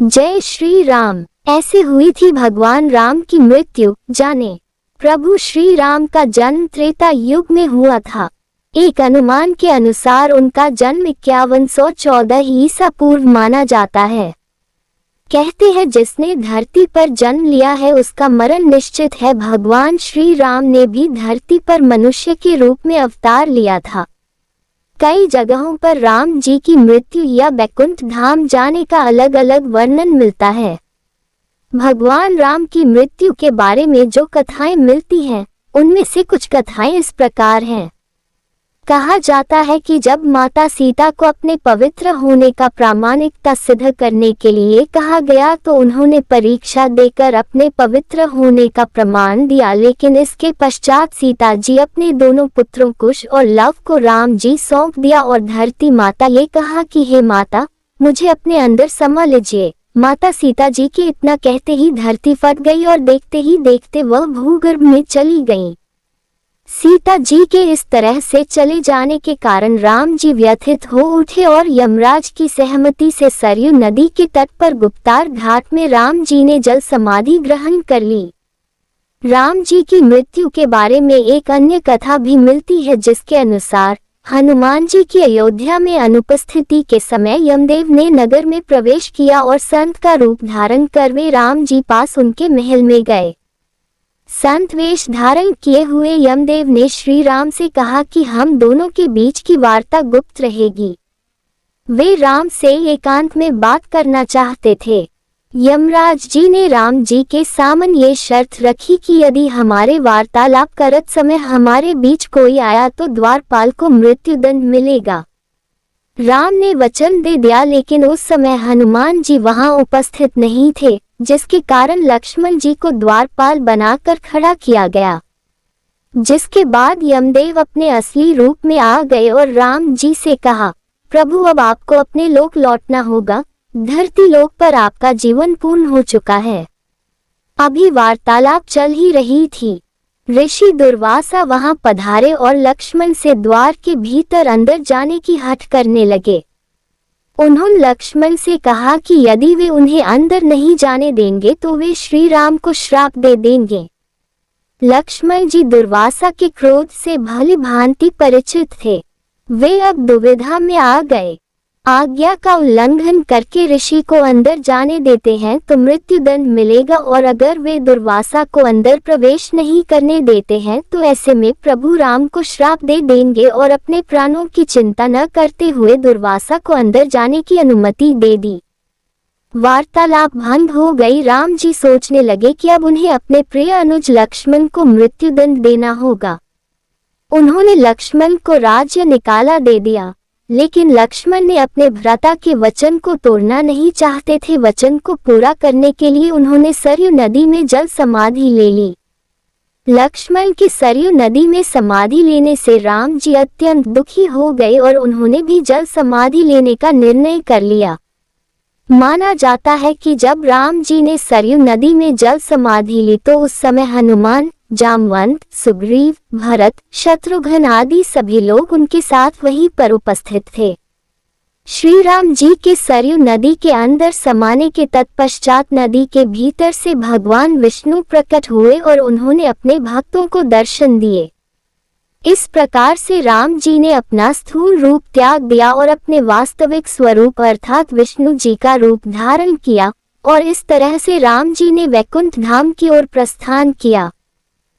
जय श्री राम। ऐसे हुई थी भगवान राम की मृत्यु। जाने प्रभु श्री राम का जन्म त्रेता युग में हुआ था। एक अनुमान के अनुसार उनका जन्म 5114 ईसा पूर्व माना जाता है। कहते हैं जिसने धरती पर जन्म लिया है उसका मरण निश्चित है। भगवान श्री राम ने भी धरती पर मनुष्य के रूप में अवतार लिया था। कई जगहों पर राम जी की मृत्यु या बैकुंठ धाम जाने का अलग अलग वर्णन मिलता है। भगवान राम की मृत्यु के बारे में जो कथाएं मिलती हैं, उनमें से कुछ कथाएं इस प्रकार हैं। कहा जाता है कि जब माता सीता को अपने पवित्र होने का प्रामाणिकता सिद्ध करने के लिए कहा गया तो उन्होंने परीक्षा देकर अपने पवित्र होने का प्रमाण दिया, लेकिन इसके पश्चात सीता जी अपने दोनों पुत्रों कुश और लव को राम जी सौंप दिया और धरती माता ये कहा कि हे माता, मुझे अपने अंदर समा लीजिए। माता सीता जी के इतना कहते ही धरती फट गई और देखते ही देखते वह भूगर्भ में चली गईं। सीता जी के इस तरह से चले जाने के कारण राम जी व्यथित हो उठे और यमराज की सहमति से सरयू नदी के तट पर गुप्तार घाट में राम जी ने जल समाधि ग्रहण कर ली। राम जी की मृत्यु के बारे में एक अन्य कथा भी मिलती है जिसके अनुसार हनुमान जी की अयोध्या में अनुपस्थिति के समय यमदेव ने नगर में प्रवेश किया और संत का रूप धारण कर वे राम जी पास उनके महल में गए। संत वेश धारण किए हुए यमदेव ने श्री राम से कहा कि हम दोनों के बीच की वार्ता गुप्त रहेगी। वे राम से एकांत में बात करना चाहते थे। यमराज जी ने राम जी के सामने ये शर्त रखी कि यदि हमारे वार्तालाप करत समय हमारे बीच कोई आया तो द्वारपाल को मृत्युदंड मिलेगा। राम ने वचन दे दिया, लेकिन उस समय हनुमान जी वहां उपस्थित नहीं थे, जिसके कारण लक्ष्मण जी को द्वारपाल बनाकर खड़ा किया गया। जिसके बाद यमदेव अपने असली रूप में आ गए और राम जी से कहा, प्रभु अब आपको अपने लोक लौटना होगा। धरती लोक पर आपका जीवन पूर्ण हो चुका है। अभी वार्तालाप चल ही रही थी। ऋषि दुर्वासा वहां पधारे और लक्ष्मण से द्वार के भीतर अंदर जाने की हठ करने लगे। उन्होंने लक्ष्मण से कहा कि यदि वे उन्हें अंदर नहीं जाने देंगे तो वे श्री राम को श्राप दे देंगे। लक्ष्मण जी दुर्वासा के क्रोध से भली भांति परिचित थे। वे अब दुविधा में आ गए। आज्ञा का उल्लंघन करके ऋषि को अंदर जाने देते हैं तो मृत्युदंड मिलेगा, और अगर वे दुर्वासा को अंदर प्रवेश नहीं करने देते हैं तो ऐसे में प्रभु राम को श्राप दे देंगे और अपने प्राणों की चिंता न करते हुए दुर्वासा को अंदर जाने की अनुमति दे दी। वार्तालाप भंग हो गई। राम जी सोचने लगे कि अब उन्हें अपने प्रिय अनुज लक्ष्मण को मृत्युदंड देना होगा। उन्होंने लक्ष्मण को राज्य निकाला दे दिया, लेकिन लक्ष्मण ने अपने भ्राता के वचन को तोड़ना नहीं चाहते थे। वचन को पूरा करने के लिए उन्होंने सरयू नदी में जल समाधि ले ली। लक्ष्मण की सरयू नदी में समाधि लेने से राम जी अत्यंत दुखी हो गए और उन्होंने भी जल समाधि लेने का निर्णय कर लिया। माना जाता है कि जब राम जी ने सरयू नदी में जल समाधि ली तो उस समय हनुमान, जामवंत, सुग्रीव, भरत, शत्रुघ्न आदि सभी लोग उनके साथ वहीं पर उपस्थित थे। श्री राम जी के सरयू नदी के अंदर समाने के तत्पश्चात नदी के भीतर से भगवान विष्णु प्रकट हुए और उन्होंने अपने भक्तों को दर्शन दिए। इस प्रकार से राम जी ने अपना स्थूल रूप त्याग दिया और अपने वास्तविक स्वरूप अर्थात विष्णु जी का रूप धारण किया, और इस तरह से राम जी ने वैकुंठ धाम की ओर प्रस्थान किया।